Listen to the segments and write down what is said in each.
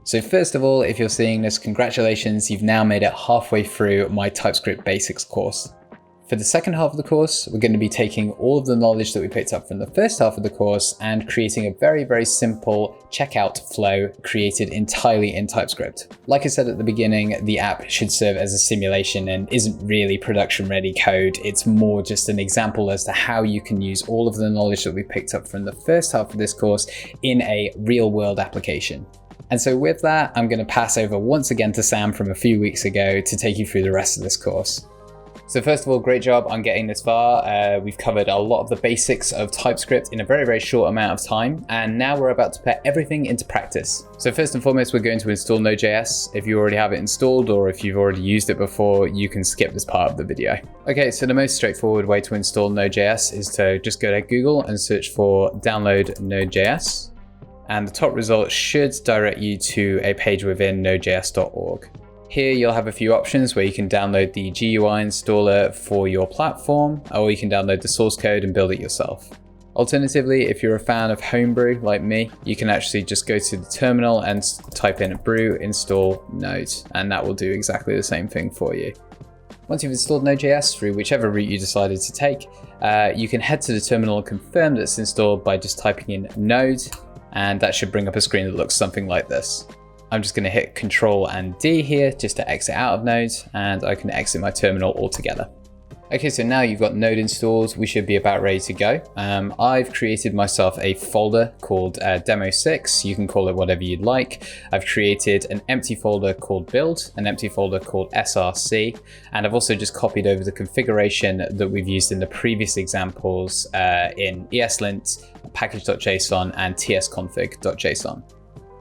So first of all, if you're seeing this, congratulations, you've now made it halfway through my TypeScript basics course. For the second half of the course, we're going to be taking all of the knowledge that we picked up from the first half of the course and creating a very, very simple checkout flow created entirely in TypeScript. Like I said at the beginning, the app should serve as a simulation and isn't really production-ready code. It's more just an example as to how you can use all of the knowledge that we picked up from the first half of this course in a real-world application. And so with that, I'm going to pass over once again to Sam from a few weeks ago to take you through the rest of this course. So first of all, great job on getting this far. We've covered a lot of the basics of TypeScript in a very, very short amount of time. And now we're about to put everything into practice. So first and foremost, we're going to install Node.js. If you already have it installed or if you've already used it before, you can skip this part of the video. Okay, so the most straightforward way to install Node.js is to just go to Google and search for download Node.js. And the top result should direct you to a page within nodejs.org. Here you'll have a few options where you can download the GUI installer for your platform, or you can download the source code and build it yourself. Alternatively, if you're a fan of Homebrew like me, you can actually just go to the terminal and type in brew install node, and that will do exactly the same thing for you. Once you've installed Node.js through whichever route you decided to take, you can head to the terminal and confirm that it's installed by just typing in node, and that should bring up a screen that looks something like this. I'm just going to hit Control and D here just to exit out of Node, and I can exit my terminal altogether. Okay, so now you've got Node installed, we should be about ready to go. I've created myself a folder called Demo6. You can call it whatever you'd like. I've created an empty folder called Build, an empty folder called SRC, and I've also just copied over the configuration that we've used in the previous examples in ESLint, package.json, and tsconfig.json.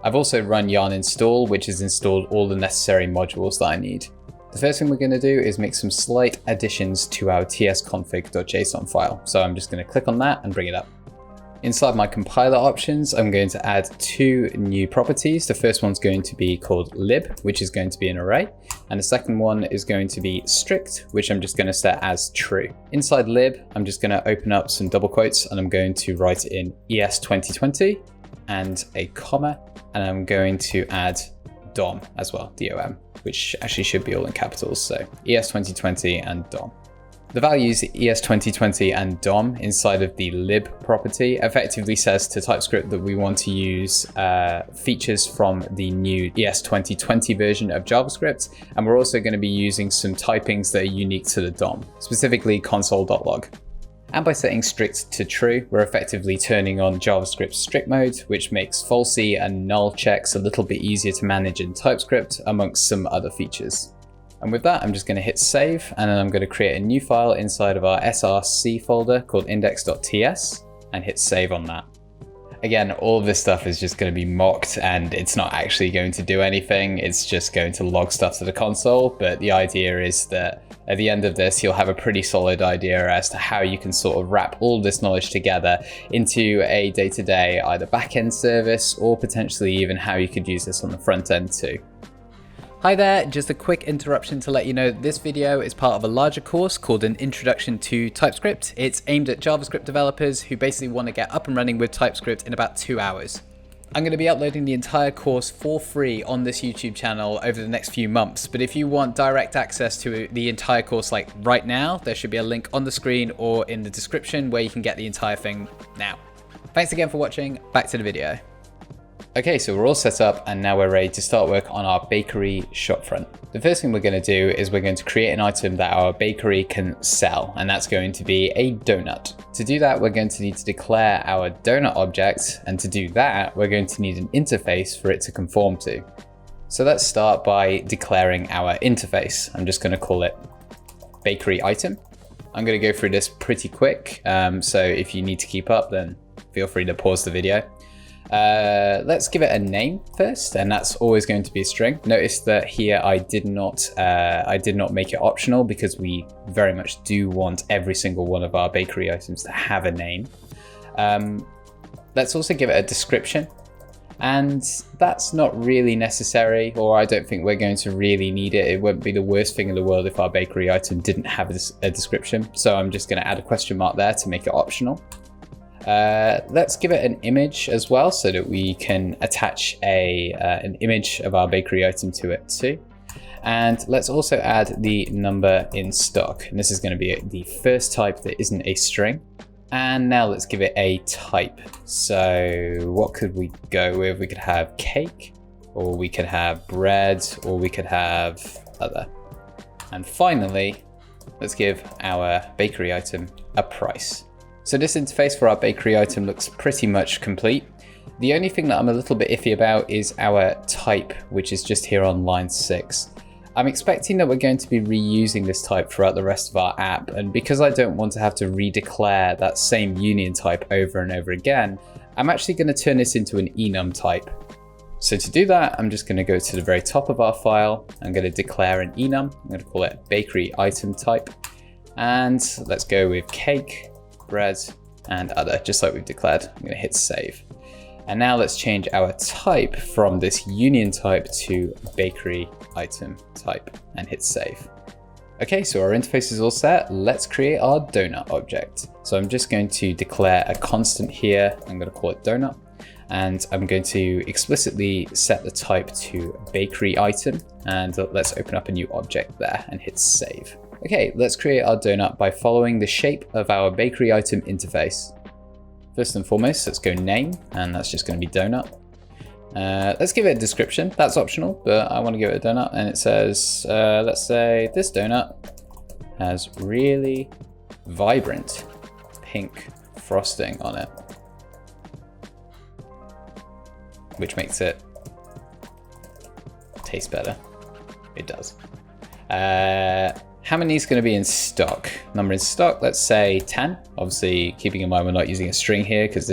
I've also run yarn install, which has installed all the necessary modules that I need. The first thing we're going to do is make some slight additions to our tsconfig.json file. So I'm just going to click on that and bring it up. Inside my compiler options, I'm going to add two new properties. The first one's going to be called lib, which is going to be an array. And the second one is going to be strict, which I'm just going to set as true. Inside lib, I'm just going to open up some double quotes and I'm going to write in ES2020 and a comma. And I'm going to add DOM as well, DOM, which actually should be all in capitals. So ES2020 and DOM. The values ES2020 and DOM inside of the lib property effectively says to TypeScript that we want to use features from the new ES2020 version of JavaScript. And we're also going to be using some typings that are unique to the DOM, specifically console.log. And by setting strict to true, we're effectively turning on JavaScript strict mode, which makes falsy and null checks a little bit easier to manage in TypeScript, amongst some other features. And with that, I'm just going to hit save, and then I'm going to create a new file inside of our src folder called index.ts and hit save on that. Again, all of this stuff is just going to be mocked and it's not actually going to do anything. It's just going to log stuff to the console. But the idea is that at the end of this, you'll have a pretty solid idea as to how you can sort of wrap all this knowledge together into a day-to-day either backend service or potentially even how you could use this on the front end too. Hi there, just a quick interruption to let you know that this video is part of a larger course called An Introduction to TypeScript. It's aimed at JavaScript developers who basically want to get up and running with TypeScript in about 2 hours. I'm going to be uploading the entire course for free on this YouTube channel over the next few months, but if you want direct access to the entire course like right now, there should be a link on the screen or in the description where you can get the entire thing now. Thanks again for watching, back to the video. Okay, so we're all set up and now we're ready to start work on our bakery shopfront. The first thing we're going to do is we're going to create an item that our bakery can sell, and that's going to be a donut. To do that, we're going to need to declare our donut object, and to do that, we're going to need an interface for it to conform to. So let's start by declaring our interface. I'm just going to call it bakery item. I'm going to go through this pretty quick, so if you need to keep up, then feel free to pause the video. Let's give it a name first, and that's always going to be a string. Notice that here I did not make it optional because we very much do want every single one of our bakery items to have a name. Let's also give it a description, and that's not really necessary, or I don't think we're going to really need it. It wouldn't be the worst thing in the world if our bakery item didn't have a description. So I'm just going to add a question mark there to make it optional. Let's give it an image as well so that we can attach an image of our bakery item to it too. And let's also add the number in stock. And this is going to be the first type that isn't a string. And now let's give it a type. So what could we go with? We could have cake, or we could have bread, or we could have other. And finally, let's give our bakery item a price. So this interface for our bakery item looks pretty much complete. The only thing that I'm a little bit iffy about is our type, which is just here on line 6. I'm expecting that we're going to be reusing this type throughout the rest of our app, and because I don't want to have to redeclare that same union type over and over again, I'm actually going to turn this into an enum type. So to do that, I'm just going to go to the very top of our file. I'm going to declare an enum. I'm going to call it bakery item type. And let's go with cake, bread, and other, just like we've declared. I'm going to hit save. And now let's change our type from this union type to bakery item type and hit save. Okay, so our interface is all set. Let's create our donut object. So I'm just going to declare a constant here. I'm going to call it donut. And I'm going to explicitly set the type to bakery item. And let's open up a new object there and hit save. Okay, let's create our donut by following the shape of our bakery item interface. First and foremost, let's go name, and that's just going to be donut. Let's give it a description. That's optional, but I want to give it a donut. And it says, let's say this donut has really vibrant pink frosting on it, which makes it taste better. It does. How many is going to be in stock? Number in stock, let's say 10. Obviously, keeping in mind we're not using a string here because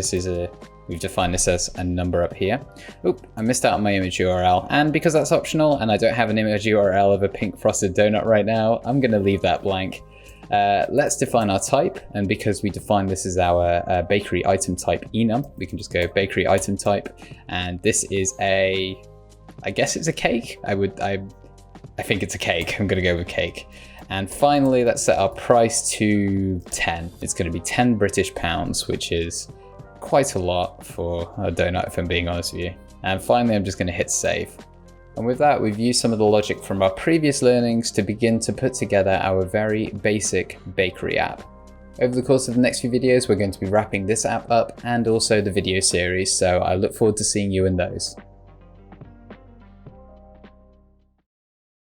we've defined this as a number up here. Oop, I missed out on my image URL. And because that's optional and I don't have an image URL of a pink frosted donut right now, I'm going to leave that blank. Let's define our type. And because we define this as our bakery item type enum, we can just go bakery item type. And this is I guess it's a cake. I think it's a cake. I'm going to go with cake. And finally, let's set our price to 10. It's going to be 10 British pounds, which is quite a lot for a donut, if I'm being honest with you. And finally, I'm just going to hit save. And with that, we've used some of the logic from our previous learnings to begin to put together our very basic bakery app. Over the course of the next few videos, we're going to be wrapping this app up and also the video series, so I look forward to seeing you in those.